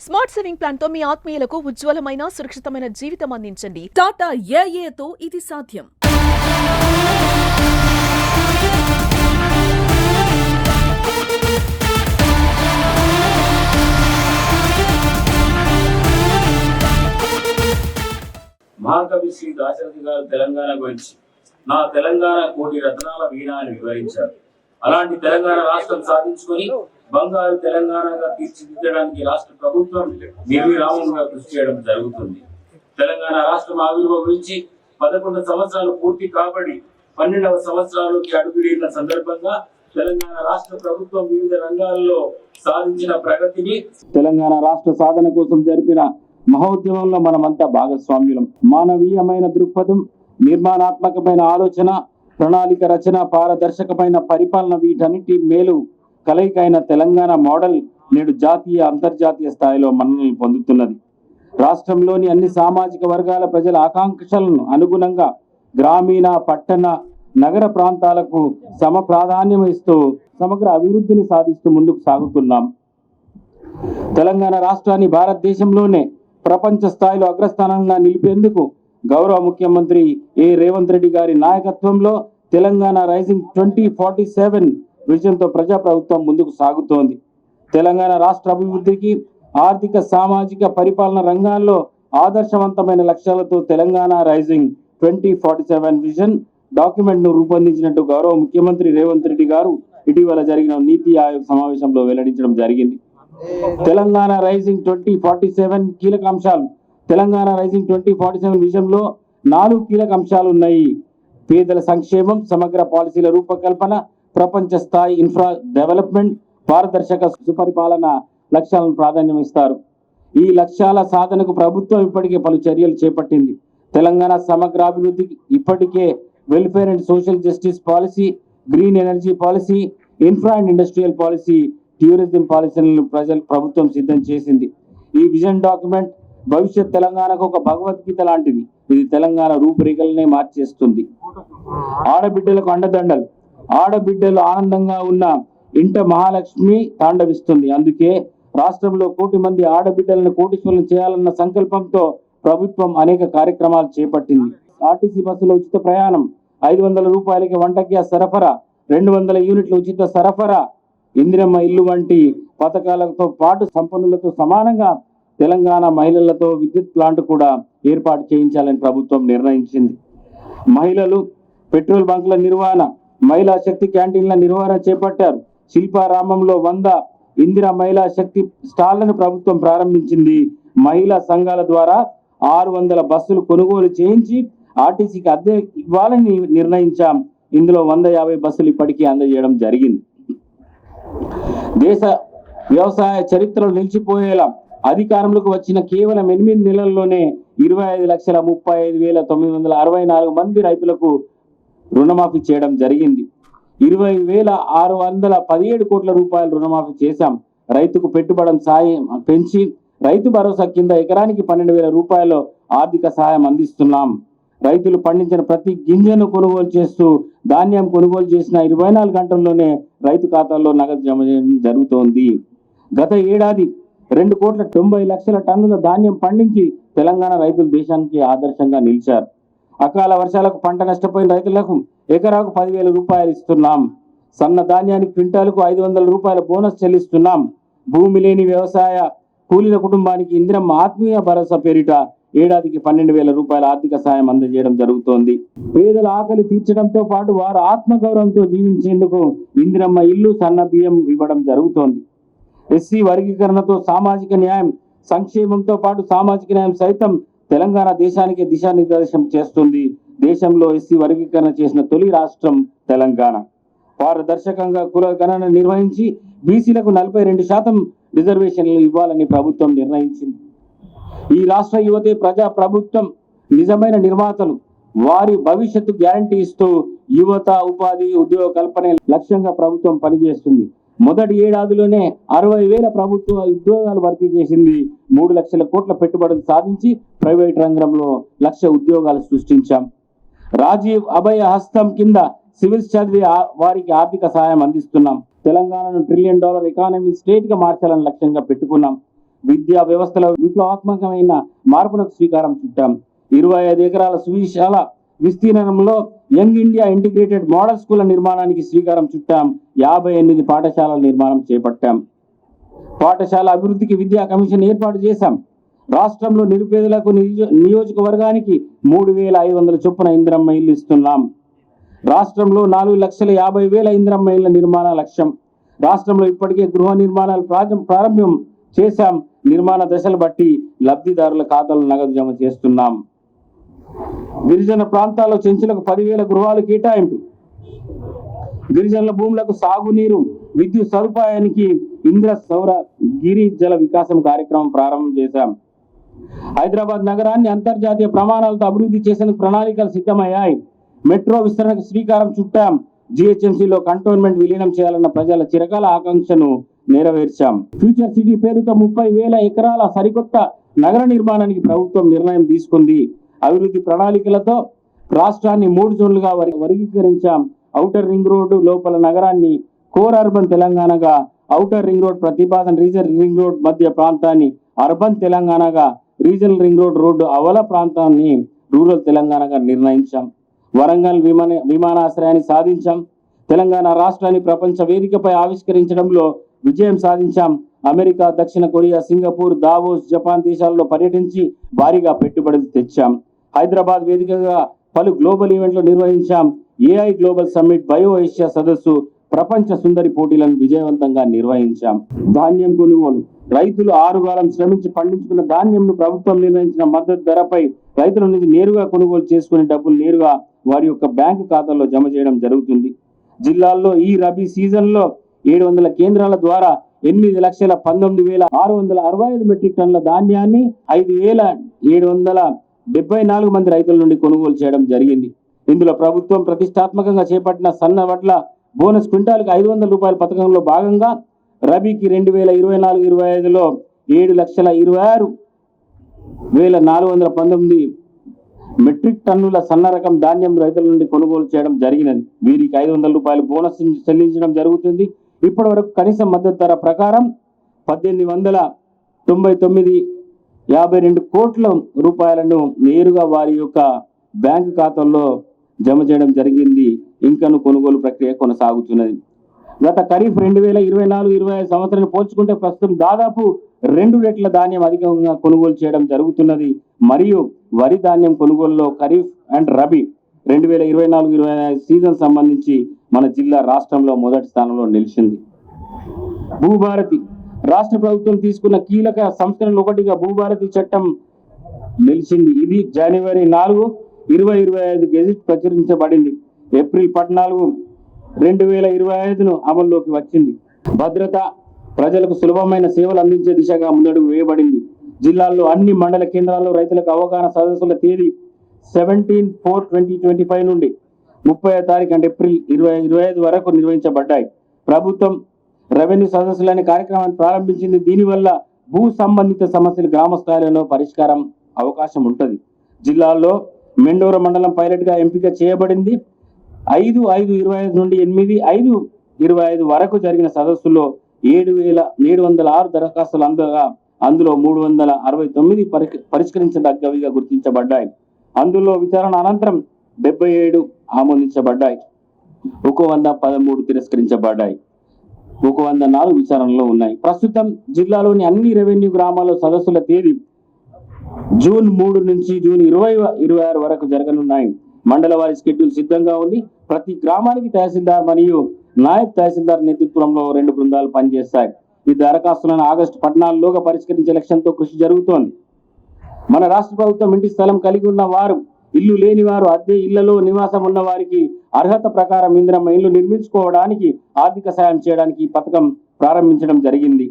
Smart saving plan తో మీ ఆత్మీయులకు ఉజ్వలమైన సురక్షితమైన జీవితం అందించండి. టాటా ఏఏతో ఇది సాధ్యం. మహాకవి శ్రీ దాశరథి గారు తెలంగాణ గురించి నా తెలంగాణ కోటి రత్నాల వీణ అని వివరించారు. అలాంటి తెలంగాణ రాష్ట్రం సాధించుకొని బంగారు తెలంగాణగా తీర్చిదిద్దడానికి రాష్ట్ర ప్రభుత్వం నిర్విరామంగా కృషి చేయడం జరుగుతుంది. తెలంగాణ రాష్ట్రం ఆవిర్భవించి 11 సంవత్సరాలు పూర్తి కాబడి 12వ సంవత్సరాలకి అడుగుడిన సందర్భంగా తెలంగాణ రాష్ట్ర ప్రభుత్వం వివిధ రంగాల్లో సాధించిన ప్రగతిని తెలంగాణ రాష్ట్ర సాధన కోసం జరిపిన మహోద్యమంలో మనమంతా భాగస్వామ్యులం. మానవీయమైన దృక్పథం, నిర్మాణాత్మకమైన ఆలోచన, ప్రణాళిక రచన, పారదర్శకమైన పరిపాలన వీటన్నిటి మేలు కలయికైన తెలంగాణ మోడల్ నేడు జాతీయ అంతర్జాతీయ స్థాయిలో మన్ననలు పొందుతున్నది. రాష్ట్రంలోని అన్ని సామాజిక వర్గాల ప్రజల ఆకాంక్షలను అనుగుణంగా గ్రామీణ, పట్టణ, నగర ప్రాంతాలకు సమ ప్రాధాన్యం ఇస్తూ సమగ్ర అభివృద్ధిని సాధిస్తూ ముందుకు సాగుతున్నాం. తెలంగాణ రాష్ట్రాన్ని భారతదేశంలోనే ప్రపంచ స్థాయిలో అగ్రస్థానంగా నిలిపేందుకు గౌరవ ముఖ్యమంత్రి రేవంత్ రెడ్డి గారి నాయకత్వంలో తెలంగాణ రైజింగ్ 2047 విజన్తో ప్రజాప్రభుత్వం ముందుకు సాగుతోంది. తెలంగాణ రాష్ట్ర అభివృద్ధికి ఆర్థిక, సామాజిక, పరిపాలన రంగాల్లో ఆదర్శవంతమైన లక్ష్యాలతో తెలంగాణ రైజింగ్ 2047 విజన్ డాక్యుమెంట్ ను రూపొందించినట్టు గౌరవ ముఖ్యమంత్రి రేవంత్ రెడ్డి గారు ఇటీవల జరిగిన నీతి ఆయోగ్ సమావేశంలో వెల్లడించడం జరిగింది. తెలంగాణ రైజింగ్ 2047 కీలక అంశాలు. తెలంగాణ రైజింగ్ 2047 విజన్లో 4 కీలక అంశాలు ఉన్నాయి. పేదల సంక్షేమం, సమగ్ర పాలసీల రూపకల్పన, ప్రపంచ స్థాయి ఇన్ఫ్రా డెవలప్మెంట్, పారదర్శక సుపరిపాలన లక్ష్యాలను ప్రాధాన్యం ఇస్తారు. ఈ లక్ష్యాల సాధనకు ప్రభుత్వం ఇప్పటికే పలు చర్యలు చేపట్టింది. తెలంగాణ సమగ్ర అభివృద్ధికి ఇప్పటికే welfare and social justice policy, green energy policy, infra and industrial policy, tourism పాలసీలను ప్రభుత్వం సిద్ధం చేసింది. ఈ విజన్ డాక్యుమెంట్ భవిష్యత్ తెలంగాణకు ఒక భగవద్గీత లాంటిది. ఇది తెలంగాణ రూపురేఖలనే మార్చేస్తుంది. ఆడబిడ్డలకు అండదండలు. ఆడబిడ్డలు ఆనందంగా ఉన్న ఇంట మహాలక్ష్మి తాండవిస్తుంది. అందుకే రాష్ట్రంలో 1 కోటి మంది ఆడబిడ్డలను కోటీశ్వరులను చేయాలన్న సంకల్పంతో ప్రభుత్వం అనేక కార్యక్రమాలు చేపట్టింది. ఆర్టీసీ బస్సులో ఉచిత ప్రయాణం, 500 రూపాయలకి వంట గ్యాస్ సరఫరా, 200 యూనిట్ల ఉచిత సరఫరా, ఇందిరమ్మ ఇల్లు వంటి పథకాలతో పాటు సంపన్నులతో సమానంగా తెలంగాణ మహిళలతో విద్యుత్ ప్లాంట్ కూడా ఏర్పాటు చేయించాలని ప్రభుత్వం నిర్ణయించింది. మహిళలు పెట్రోల్ బంకుల నిర్వహణ, మహిళా శక్తి క్యాంటీన్ల నిర్వహణ చేపట్టారు. శిల్పారామంలో 100 ఇందిరా మహిళా శక్తి స్టాళ్లను ప్రభుత్వం ప్రారంభించింది. మహిళా సంఘాల ద్వారా 600 బస్సులు కొనుగోలు చేయించి ఆర్టీసీకి అద్దె ఇవ్వాలని నిర్ణయించాం. ఇందులో 150 బస్సులు ఇప్పటికీ అందజేయడం జరిగింది. దేశ వ్యవసాయ చరిత్రలో నిలిచిపోయేలా అధికారంలోకి వచ్చిన కేవలం 8 నెలల్లోనే 25,35,964 మంది రైతులకు రుణమాఫీ చేయడం జరిగింది. 20,617 కోట్ల రూపాయలు రుణమాఫీ చేశాం. రైతుకు పెట్టుబడి సాయం పెంచి రైతు భరోసా కింద ఎకరానికి 12,000 రూపాయలు ఆర్థిక సహాయం అందిస్తున్నాం. రైతులు పండించిన ప్రతి గింజను కొనుగోలు చేస్తూ ధాన్యం కొనుగోలు చేసిన 24 గంటల్లోనే రైతు ఖాతాల్లో నగదు జమ చేయడం జరుగుతోంది. గత ఏడాది 2,90,00,000 టన్నుల ధాన్యం పండించి తెలంగాణ రైతులు దేశానికి ఆదర్శంగా నిలిచారు. అకాల వర్షాలకు పంట నష్టపోయిన రైతులకు ఎకరాకు 10,000 రూపాయలు ఇస్తున్నాం. సన్న ధాన్యానికి క్వింటాలకు 500 రూపాయల బోనస్ చెల్లిస్తున్నాం. భూమి లేని వ్యవసాయ కూలీల కుటుంబానికి ఇందిరమ్మ ఆత్మీయ భరోసా పేరిట ఏడాదికి 12,000 రూపాయల ఆర్థిక సాయం అందజేయడం జరుగుతోంది. పేదల ఆకలి తీర్చడంతో పాటు వారు ఆత్మగౌరవంతో జీవించేందుకు ఇందిరమ్మ ఇల్లు, సన్న బియ్యం ఇవ్వడం జరుగుతోంది. ఎస్సీ వర్గీకరణతో సామాజిక న్యాయం, సంక్షేమంతో పాటు సామాజిక న్యాయం సైతం తెలంగాణ దేశానికి దిశానిర్దేశం చేస్తుంది. దేశంలో ఎస్సీ వర్గీకరణ చేసిన తొలి రాష్ట్రం తెలంగాణ. పారదర్శకంగా కుల గణన నిర్వహించి బీసీలకు 42% రిజర్వేషన్లు ఇవ్వాలని ప్రభుత్వం నిర్ణయించింది. ఈ రాష్ట్ర యువతే ప్రజా ప్రభుత్వం నిజమైన నిర్మాతలు. వారి భవిష్యత్తు గ్యారంటీ ఇస్తూ యువత, ఉపాధి, ఉద్యోగ కల్పనే లక్ష్యంగా ప్రభుత్వం పనిచేస్తుంది. మొదటి ఏడాదిలోనే 60,000 ప్రభుత్వ ఉద్యోగాలు భర్తీ చేసింది. 3 లక్షల కోట్ల పెట్టుబడులు సాధించి ప్రైవేట్ రంగంలో 1,00,000 ఉద్యోగాలు సృష్టించాం. రాజీవ్ అభయ హస్తం కింద సివిల్స్ చదివి వారికి ఆర్థిక సహాయం అందిస్తున్నాం. తెలంగాణను $1 ట్రిలియన్ ఎకానమీ స్టేట్ గా మార్చాలని లక్ష్యంగా పెట్టుకున్నాం. విద్యా వ్యవస్థలో విప్లవాత్మకమైన మార్పునకు శ్రీకారం చుట్టాం. 25 ఎకరాల సువిశాల విస్తీర్ణంలో young India integrated model school నిర్మాణానికి శ్రీకారం చుట్టాం. 58 పాఠశాలల నిర్మాణం చేపట్టాం. పాఠశాల అభివృద్ధికి విద్యా కమిషన్ ఏర్పాటు చేశాం. రాష్ట్రంలో నిరుపేదలకు నియోజకవర్గానికి 3,500 చొప్పున ఇందిరమ్మ ఇల్లు ఇస్తున్నాం. రాష్ట్రంలో 4,50,000 ఇందిరమ్మ ఇళ్ల నిర్మాణ లక్ష్యం. రాష్ట్రంలో ఇప్పటికే గృహ నిర్మాణాలు ప్రారంభం చేశాం. నిర్మాణ దశలు బట్టి లబ్ధిదారుల ఖాతాలో నగదు జమ చేస్తున్నాం. గిరిజన ప్రాంతాల్లో చెంచులకు 10,000 గృహాలు కేటాయింపు. గిరిజనుల భూములకు సాగునీరు విద్యుత్ సదుపాయానికి ఇంద్ర సౌర గిరి జల వికాసం కార్యక్రమం ప్రారంభం చేశాం. హైదరాబాద్ నగరాన్ని అంతర్జాతీయ ప్రమాణాలతో అభివృద్ధి చేసేందుకు ప్రణాళికలు సిద్ధమయ్యాయి. మెట్రో విస్తరణకు శ్రీకారం చుట్టాం. జిహెచ్ఎంసీలో కంటోన్మెంట్ విలీనం చేయాలన్న ప్రజల చిరకాల ఆకాంక్షను నెరవేర్చాం. ఫ్యూచర్ సిటీ పేరుతో 30,000 ఎకరాల సరికొత్త నగర నిర్మాణానికి ప్రభుత్వం నిర్ణయం తీసుకుంది. అభివృద్ధి ప్రణాళికలతో రాష్ట్రాన్ని 3 జోన్లుగా వర్గీకరించాం. ఔటర్ రింగ్ రోడ్డు లోపల నగరాన్ని కోర్ అర్బన్ తెలంగాణగా, ఔటర్ రింగ్ రోడ్ ప్రతిపాదన రీజనల్ రింగ్ రోడ్ మధ్య ప్రాంతాన్ని అర్బన్ తెలంగాణగా, రీజనల్ రింగ్ రోడ్డు అవల ప్రాంతాన్ని రూరల్ తెలంగాణగా నిర్ణయించాం. వరంగల్ విమానాశ్రయాన్ని సాధించాం. తెలంగాణ రాష్ట్రాన్ని ప్రపంచ వేదికపై ఆవిష్కరించడంలో విజయం సాధించాం. అమెరికా, దక్షిణ కొరియా, సింగపూర్, దావోస్, జపాన్ దేశాల్లో పర్యటించి భారీగా పెట్టుబడులు తెచ్చాం. హైదరాబాద్ వేదికగా పలు గ్లోబల్ ఈవెంట్లు నిర్వహించాం. AI global summit, bio Asia సదస్సు, ప్రపంచ సుందరి పోటీలను విజయవంతంగా నిర్వహించాం. ధాన్యం కొనుగోలు. రైతులు ఆరుగాలం శ్రమించి పండించుకున్న ధాన్యంను ప్రభుత్వం నిర్ణయించిన మద్దతు ధరపై రైతుల నుంచి నేరుగా కొనుగోలు చేసుకునే డబ్బులు నేరుగా వారి యొక్క బ్యాంకు ఖాతాల్లో జమ చేయడం జరుగుతుంది. జిల్లాల్లో ఈ రబీ సీజన్లో 700 కేంద్రాల ద్వారా 8,19,665 మెట్రిక్ టన్నుల ధాన్యాన్ని 5,774 మంది రైతుల నుండి కొనుగోలు చేయడం జరిగింది. ఇందులో ప్రభుత్వం ప్రతిష్టాత్మకంగా చేపట్టిన సన్న వడ్ల బోనస్ క్వింటాల్కి 500 రూపాయల పథకంలో భాగంగా రబీకి 2024-25లో 7,26,419 మెట్రిక్ టన్నుల సన్న రకం ధాన్యం రైతుల నుండి కొనుగోలు చేయడం జరిగినది. వీరికి 500 రూపాయల బోనస్ చెల్లించడం జరుగుతుంది. ఇప్పటి వరకు కనీస మద్దతు ధర ప్రకారం 1,899.52 కోట్ల రూపాయలను నేరుగా వారి యొక్క బ్యాంకు ఖాతాల్లో జమ చేయడం జరిగింది. ఇంకను కొనుగోలు ప్రక్రియ కొనసాగుతున్నది. గత ఖరీఫ్ 2024-25 సంవత్సరాన్ని పోల్చుకుంటే ప్రస్తుతం దాదాపు 2 రెట్ల ధాన్యం అధికంగా కొనుగోలు చేయడం జరుగుతున్నది. మరియు వరి ధాన్యం కొనుగోలులో ఖరీఫ్ అండ్ రబీ 2024-25 సీజన్ సంబంధించి మన జిల్లా రాష్ట్రంలో మొదటి స్థానంలో నిలిచింది. భూభారతి రాష్ట్ర ప్రభుత్వం తీసుకున్న కీలక సంస్కరణలు ఒకటిగా భూభారతి చట్టం నిలిచింది. ఇది జనవరి 4, 2025 గెజిట్ ప్రచురించబడింది. ఏప్రిల్ 14, 2025 అమల్లోకి వచ్చింది. భద్రత, ప్రజలకు సులభమైన సేవలు అందించే దిశగా ముందడుగు వేయబడింది. జిల్లాల్లో అన్ని మండల కేంద్రాల్లో రైతులకు అవగాహన సదస్సుల తేదీ 17/4/2025 నుండి 30వ తారీఖు అంటే ఏప్రిల్ 2025 వరకు నిర్వహించబడ్డాయి. ప్రభుత్వం రెవెన్యూ సదస్సులనే కార్యక్రమాన్ని ప్రారంభించింది. దీనివల్ల భూ సంబంధిత సమస్యలు గ్రామ స్థాయిలో పరిష్కారం అవకాశం ఉంటుంది. జిల్లాల్లో మెండోర మండలం పైలట్ గా ఎంపిక చేయబడింది. 5/5/25 నుండి 8/5/25 వరకు జరిగిన సదస్సులో 7,706 దరఖాస్తులు అందగా అందులో 369 పరిష్కరించదగ్గవిగా గుర్తించబడ్డాయి. అందులో విచారణ అనంతరం 77 ఆమోదించబడ్డాయి. 113 తిరస్కరించబడ్డాయి. 104 విచారణలో ఉన్నాయి. ప్రస్తుతం జిల్లాలోని అన్ని రెవెన్యూ గ్రామాల్లో సదస్సుల తేదీ జూన్ 3 నుంచి జూన్ 20-26 వరకు జరగనున్నాయి. మండల వారి షెడ్యూల్ సిద్ధంగా ఉంది. ప్రతి గ్రామానికి తహసీల్దార్ మరియు నాయబ్ తహసీల్దార్ నేతృత్వంలో 2 బృందాలు పనిచేస్తాయి. ఈ దరఖాస్తులను ఆగస్టు 14లోగా పరిష్కరించే లక్ష్యంతో కృషి జరుగుతోంది. మన రాష్ట్ర ప్రభుత్వం ఇంటి స్థలం కలిగి ఉన్న వారు, ఇల్లు లేని వారు, అద్దె ఇళ్లలో నివాసం ఉన్న వారికి అర్హత ప్రకారం ఇందిరమ్మ ఇల్లు నిర్మించుకోవడానికి ఆర్థిక సాయం చేయడానికి ఈ పథకం ప్రారంభించడం జరిగింది.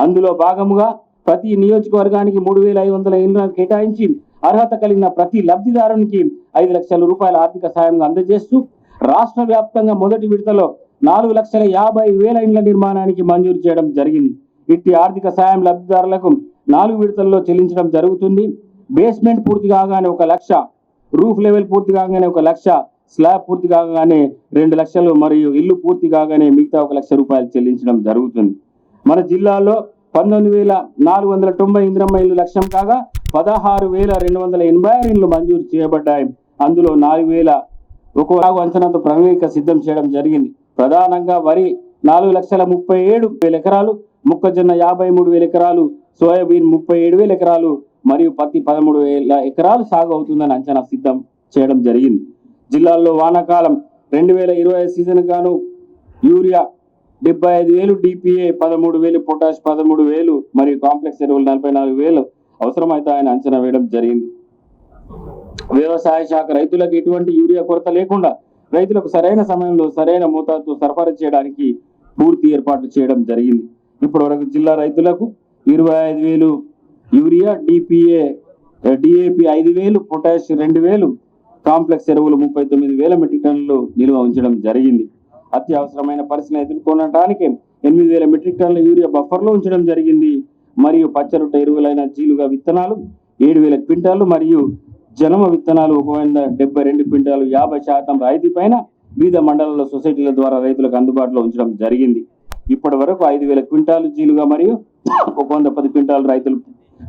అందులో భాగముగా ప్రతి నియోజకవర్గానికి 3,500 ఇళ్లను కేటాయించి అర్హత కలిగిన ప్రతి లబ్ధిదారునికి 5 లక్షల రూపాయల ఆర్థిక సాయంగా అందజేస్తూ రాష్ట్ర వ్యాప్తంగా మొదటి విడతలో 4,50,000 ఇళ్ల నిర్మాణానికి మంజూరు చేయడం జరిగింది. ఇట్టి ఆర్థిక సాయం లబ్ధిదారులకు 4 విడతల్లో చెల్లించడం జరుగుతుంది. బేస్మెంట్ పూర్తి కాగానే 1 లక్ష, రూఫ్ లెవెల్ పూర్తి కాగానే 1 లక్ష, స్లాబ్ పూర్తి కాగానే 2 లక్షలు మరియు ఇల్లు పూర్తి కాగానే మిగతా 1 లక్ష రూపాయలు చెల్లించడం జరుగుతుంది. మన జిల్లాలో 19,490 ఇందిరమ్మ ఇల్లు లక్ష్యం కాగా 16,286 ఇండ్లు మంజూరు చేయబడ్డాయి. అందులో 4,000 అంచనాతో ప్రణాళిక సిద్ధం చేయడం జరిగింది. ప్రధానంగా వరి 4,37,000 ఎకరాలు, మొక్కజొన్న 53,000 ఎకరాలు, సోయాబీన్ 37,000 ఎకరాలు మరియు పత్తి 13,000 ఎకరాలు సాగు అవుతుందని అంచనా సిద్ధం చేయడం జరిగింది. జిల్లాల్లో వానాకాలం 2020 సీజన్ గాను యూరియా 75,000, డిపిఏ 13,000, పొటాష్ 13,000 మరియు కాంప్లెక్స్ ఎరువులు 44,000 అవసరమవుతాయని అంచనా వేయడం జరిగింది. వ్యవసాయ శాఖ రైతులకు ఎటువంటి యూరియా కొరత లేకుండా రైతులకు సరైన సమయంలో సరైన మోతాదుతో సరఫరా చేయడానికి పూర్తి ఏర్పాట్లు చేయడం జరిగింది. ఇప్పటి వరకు జిల్లా రైతులకు 25,000 యూరియా, డిఏపి 5,000, పొటాష్ 2,000, కాంప్లెక్స్ ఎరువులు 39,000 మెట్రిక్ టన్నులు నిల్వ ఉంచడం జరిగింది. అత్యవసరమైన పరిస్థితిని ఎదుర్కొనడానికి 8,000 మెట్రిక్ టన్నుల యూరియా బఫర్లో ఉంచడం జరిగింది. మరియు పచ్చరొట్ట ఎరువులైన జీలుగా విత్తనాలు 7,000 క్వింటాలు మరియు జనమ విత్తనాలు 172 క్వింటాలు 50% రాయితీ పైన వివిధ మండలాల సొసైటీల ద్వారా రైతులకు అందుబాటులో ఉంచడం జరిగింది. ఇప్పటి వరకు 5,000 క్వింటాలు జీలుగా మరియు 110 క్వింటాలు రైతులు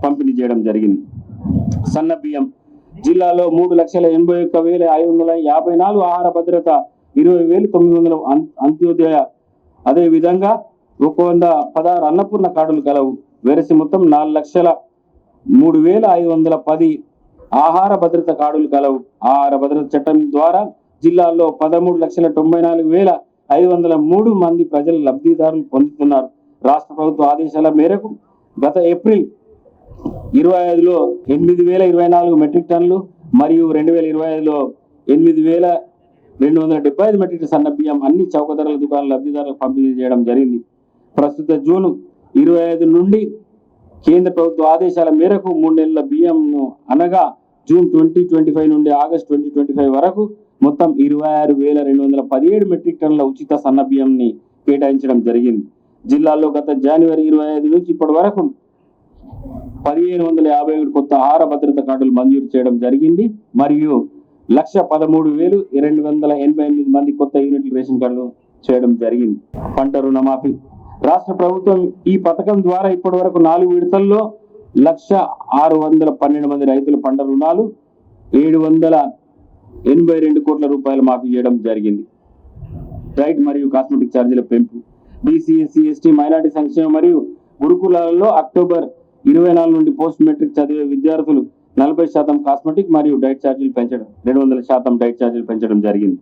పంపిణీ చేయడం జరిగింది. సన్న బియ్యం జిల్లాలో 3,81,554 ఆహార భద్రత, 20,900 అంత్యోదయ, అదే విధంగా 116 అన్నపూర్ణ కార్డులు కలవు. వెరసి మొత్తం 4,03,510 ఆహార భద్రత కార్డులు కలవు. ఆహార భద్రత చట్టం ద్వారా జిల్లాలో 13,94,503 మంది ప్రజలు లబ్ధిదారులు పొందుతున్నారు. రాష్ట్ర ప్రభుత్వ ఆదేశాల మేరకు గత ఏప్రిల్ 25లో 8,024 మెట్రిక్ టన్నులు మరియు 2025లో 8,275 మెట్రిక్ సన్న బియ్యం అన్ని చౌక ధరల దుకాణాల లబ్ధిదారులకు పంపిణీ చేయడం జరిగింది. ప్రస్తుత జూన్ 25 నుండి కేంద్ర ప్రభుత్వ ఆదేశాల మేరకు 3 నెలల బియ్యంను అనగా జూన్ 2025 నుండి ఆగస్టు 2025 వరకు మొత్తం 26,217 మెట్రిక్ టన్నుల ఉచిత సన్న బియ్యంని కేటాయించడం జరిగింది. జిల్లాలో గత జనవరి 25 నుంచి ఇప్పటి వరకు 1,557 కొత్త ఆహార భద్రత కార్డులు మంజూరు చేయడం జరిగింది మరియు 1,13,288 మంది కొత్త యూనిట్ల రేషన్ కార్డులు చేయడం జరిగింది. పంట రుణమాఫీ రాష్ట్ర ప్రభుత్వం ఈ పథకం ద్వారా ఇప్పటి వరకు 4 విడతల్లో 1,612 మంది రైతుల పంట రుణాలు 782 కోట్ల రూపాయలు మాఫీ చేయడం జరిగింది. రైట్ మరియు కాస్మెటిక్ ఛార్జీల పెంపు బీసీ, ఎస్సీ, ఎస్టీ, మైనార్టీ సంక్షేమ మరియు గురుకులాలలో అక్టోబర్ 24 నుండి పోస్ట్ మెట్రిక్ చదివే విద్యార్థులు 40% కాస్మెటిక్ మరియు డైట్ ఛార్జీలు పెంచడం, 200% డైట్ ఛార్జీలు పెంచడం జరిగింది.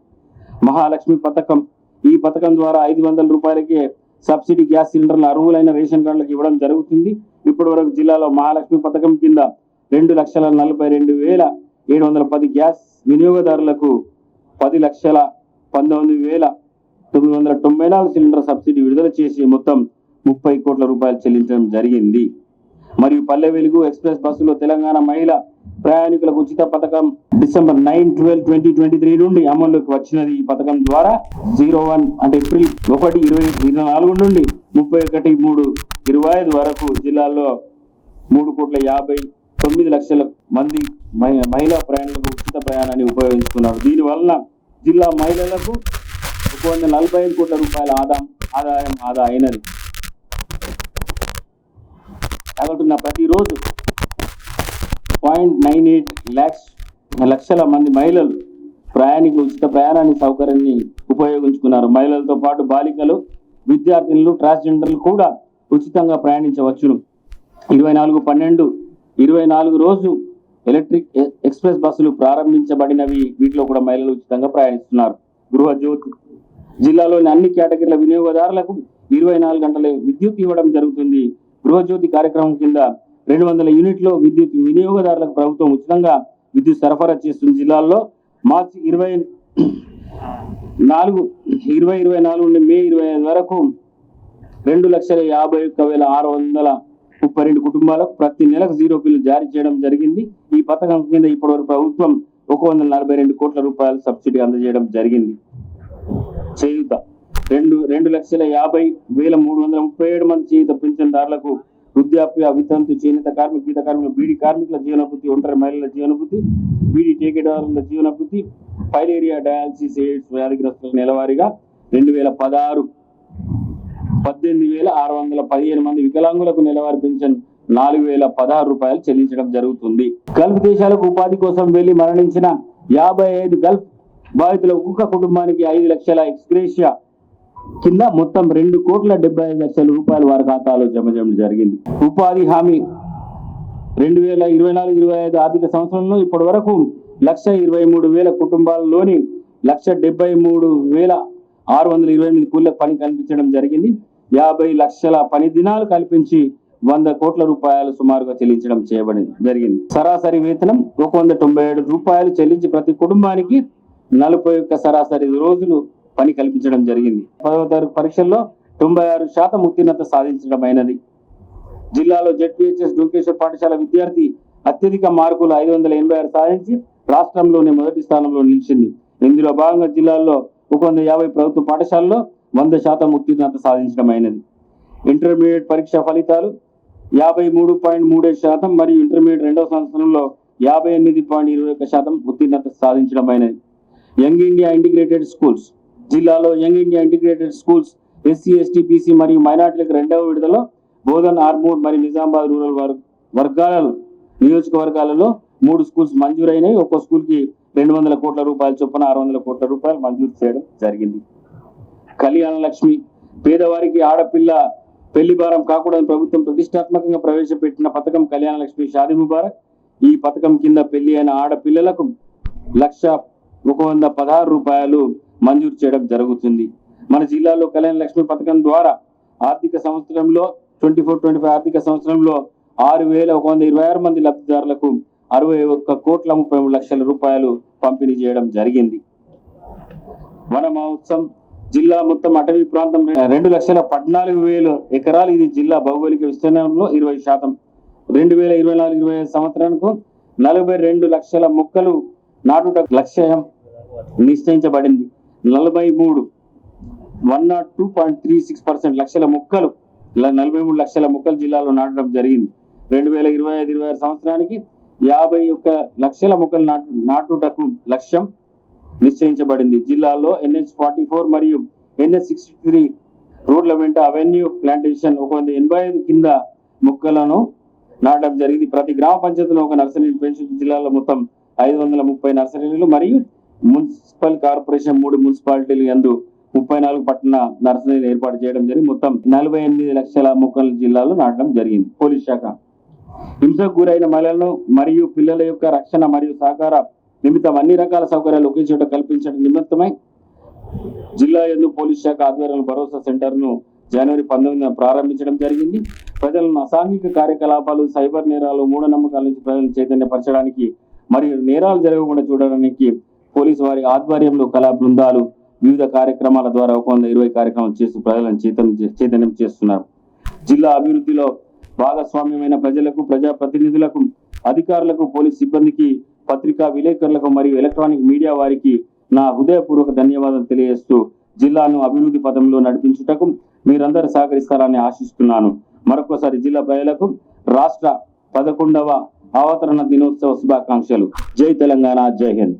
మహాలక్ష్మి పథకం ఈ పథకం ద్వారా 500 రూపాయలకే సబ్సిడీ గ్యాస్ సిలిండర్లు అర్హులైన రేషన్ కార్డులకు ఇవ్వడం జరుగుతుంది. ఇప్పటి వరకు జిల్లాలో మహాలక్ష్మి పథకం కింద 2,42,710 గ్యాస్ వినియోగదారులకు 10,19,994 సిలిండర్ సబ్సిడీ విడుదల చేసి మొత్తం 30 కోట్ల రూపాయలు చెల్లించడం జరిగింది. మరియు పల్లె వెలుగు ఎక్స్ప్రెస్ బస్సులో తెలంగాణ మహిళా ప్రయాణికులకు ఉచిత పథకం డిసెంబర్ 9/12/2023 నుండి అమల్లోకి వచ్చినది. ఈ పథకం ద్వారా 01 అంటే ఏప్రిల్ 1/2024 నుండి 31/3/25 వరకు జిల్లాలో 3,59,00,000 మంది మహిళా ప్రయాణికులకు ఉచిత ప్రయాణాన్ని ఉపయోగించుకున్నారు. దీనివలన జిల్లా మహిళలకు 145 కోట్ల రూపాయల ఆదాయం ఆదా అయినది. కాబట్టి ప్రతిరోజు 0.98 లక్షల మంది మహిళలు ప్రయాణికులు ఉచిత ప్రయాణాన్ని సౌకర్యాన్ని ఉపయోగించుకున్నారు. మహిళలతో పాటు బాలికలు, విద్యార్థినులు, ట్రాన్స్జెండర్లు కూడా ఉచితంగా ప్రయాణించవచ్చును. 24/12/24 రోజు ఎలక్ట్రిక్ ఎక్స్ప్రెస్ బస్సులు ప్రారంభించబడినవి. వీటిలో కూడా మహిళలు ఉచితంగా ప్రయాణిస్తున్నారు. గృహజ్యోతి జిల్లాలోని అన్ని కేటగిరీల వినియోగదారులకు 24 గంటల విద్యుత్ ఇవ్వడం జరుగుతుంది. గృహజ్యోతి కార్యక్రమం కింద 200 యూనిట్లు విద్యుత్ వినియోగదారులకు ప్రభుత్వం ఉచితంగా విద్యుత్ సరఫరా చేస్తుంది. జిల్లాల్లో మార్చి 2024 నుండి మే 25 వరకు 2,51,632 కుటుంబాలకు ప్రతి నెలకు 0 బిల్లు జారీ చేయడం జరిగింది. ఈ పథకం కింద ఇప్పటివరకు ప్రభుత్వం 142 కోట్ల రూపాయల సబ్సిడీ అందజేయడం జరిగింది. చేయూత 2,50,337 మంది చేయూత పింఛన్దారులకు వృద్ధాప్య, వితంతు, చేనేత కార్మిక, గీత కార్మికుల, బీడీ కార్మికుల జీవనభృతి, ఒంటరి మహిళల జీవనభృతి, బీడీ ఠేకేదారుల జీవనభృతి, ఫైలేరియా, డయాలసిస్, ఎయిడ్స్ వ్యాధిగ్రస్తులకు నెలవారీగా 2,016 18,615 మంది వికలాంగులకు నెలవారీ పెన్షన్ 4,016 రూపాయలు చెల్లించడం జరుగుతుంది. గల్ఫ్ దేశాలకు ఉపాధి కోసం వెళ్లి మరణించిన 55 గల్ఫ్ బాధితుల ఒక్కొక్క కుటుంబానికి 5 లక్షల ఎక్స్గ్రేషియా కింద మొత్తం 2,75,00,000 రూపాయలు వారి ఖాతాలో జమ చేయడం జరిగింది. ఉపాధి హామీ 2024-25 ఆర్థిక సంవత్సరంలో ఇప్పటి వరకు 1,23,000 కుటుంబాల్లోని 1,73,628 కూలీలకు పని కల్పించడం జరిగింది. 50 లక్షల పని దినాలు కల్పించి 100 కోట్ల రూపాయలు సుమారుగా చెల్లించడం జరిగింది. సరాసరి వేతనం 197 రూపాయలు చెల్లించి ప్రతి కుటుంబానికి 41 సరాసరి రోజులు పని కల్పించడం జరిగింది. 10వ తరగతి పరీక్షల్లో 96% ఉత్తీర్ణత సాధించడమైనది. జిల్లాలో జెడ్పీహెచ్ఎస్ డుంకేశ్వర్ పాఠశాల విద్యార్థి అత్యధిక మార్కులు 586 సాధించి రాష్ట్రంలోనే మొదటి స్థానంలో నిలిచింది. ఇందులో భాగంగా జిల్లాలో 150 ప్రభుత్వ పాఠశాలలో 100% ఉత్తీర్ణత సాధించడమైనది. ఇంటర్మీడియట్ పరీక్ష ఫలితాలు 53.35% మరియు ఇంటర్మీడియట్ రెండవ సంవత్సరంలో 58.21% ఉత్తీర్ణత సాధించడమైనది. యంగ్ ఇండియా ఇంటిగ్రేటెడ్ స్కూల్స్ జిల్లాలో young India integrated schools SC, ST, BC మరియు మైనార్టీలకు రెండవ విడతలో బోధన్, ఆర్మూర్ మరియు నిజామాబాద్ రూరల్ నియోజకవర్గాలలో 3 స్కూల్స్ మంజూరైనాయి. ఒక్కో స్కూల్ కి 200 కోట్ల రూపాయల చొప్పున 600 కోట్ల రూపాయలు మంజూరు చేయడం జరిగింది. కళ్యాణ లక్ష్మి పేదవారికి ఆడపిల్ల పెళ్లి భారం కాకూడదని ప్రభుత్వం ప్రతిష్టాత్మకంగా ప్రవేశపెట్టిన పథకం కళ్యాణ లక్ష్మి షాదీ ముబారక్. ఈ పథకం కింద పెళ్లి అయిన ఆడపిల్లలకు 1,116 రూపాయలు మంజూరు చేయడం జరుగుతుంది. మన జిల్లాలో కళ్యాణ లక్ష్మి పథకం ద్వారా ఆర్థిక సంవత్సరంలో 24-25 ఆర్థిక సంవత్సరంలో 6,126 మంది లబ్ధిదారులకు 61,33,00,000 రూపాయలు పంపిణీ చేయడం జరిగింది. వన మహోత్సవం జిల్లా మొత్తం అటవీ ప్రాంతం 2,14,000 ఎకరాలు. ఇది జిల్లా భౌగోళిక విస్తీర్ణంలో 20%. 2024-25 సంవత్సరానికి 42 లక్షల మొక్కలు నాటుట లక్ష్యం నిశ్చయించబడింది. 102.36% లక్షల మొక్కలు 43 లక్షల మొక్కలు జిల్లాలో నాటడం జరిగింది. 2025-26 సంవత్సరానికి 51 లక్షల మొక్కలు నాటుటకు లక్ష్యం నిశ్చయించబడింది. జిల్లాలో NH-44 మరియు NH-63 రోడ్ల వెంట అవెన్యూ ప్లాంటేషన్ 185 కింద మొక్కలను నాటడం జరిగింది. ప్రతి గ్రామ పంచాయతీలో ఒక నర్సరీని పెంచుతూ జిల్లాలో మొత్తం 530 నర్సరీలు మరియు మున్సిపల్ కార్పొరేషన్ 3 మున్సిపాలిటీలు యందు 34 పట్టణ నర్సరీలు ఏర్పాటు చేయడం జరిగింది. మొత్తం 48 లక్షల మొక్కలు జిల్లాలో నాటడం జరిగింది. పోలీస్ శాఖ హింసకు గురైన మహిళలను మరియు పిల్లల యొక్క రక్షణ మరియు సహకార నిమిత్తం అన్ని రకాల సౌకర్యాలు ఒకే చోట కల్పించడం నిమిత్తమై జిల్లా యందు పోలీస్ శాఖ ఆధ్వర్యంలో భరోసా సెంటర్ ను జనవరి 19న ప్రారంభించడం జరిగింది. ప్రజలను అసాంఘిక కార్యకలాపాలు, సైబర్ నేరాలు, మూఢనమ్మకాల నుంచి ప్రజలను చైతన్యపరచడానికి మరియు నేరాలు జరగకుండా చూడడానికి పోలీసు వారి ఆధ్వర్యంలో కళా బృందాలు వివిధ కార్యక్రమాల ద్వారా 120 కార్యక్రమాలు చేస్తూ ప్రజలను చైతన్యం చేస్తున్నారు. జిల్లా అభివృద్ధిలో భాగస్వామ్యమైన ప్రజలకు, ప్రజాప్రతినిధులకు, అధికారులకు, పోలీస్ సిబ్బందికి, పత్రికా విలేకరులకు మరియు ఎలక్ట్రానిక్ మీడియా వారికి నా హృదయపూర్వక ధన్యవాదాలు తెలియజేస్తూ జిల్లాను అభివృద్ధి పథంలో నడిపించుటకు మీరందరూ సహకరిస్తారని ఆశిస్తున్నాను. మరొకసారి జిల్లా ప్రజలకు రాష్ట్ర 11వ అవతరణ దినోత్సవ శుభాకాంక్షలు. జై తెలంగాణ, జై హింద్.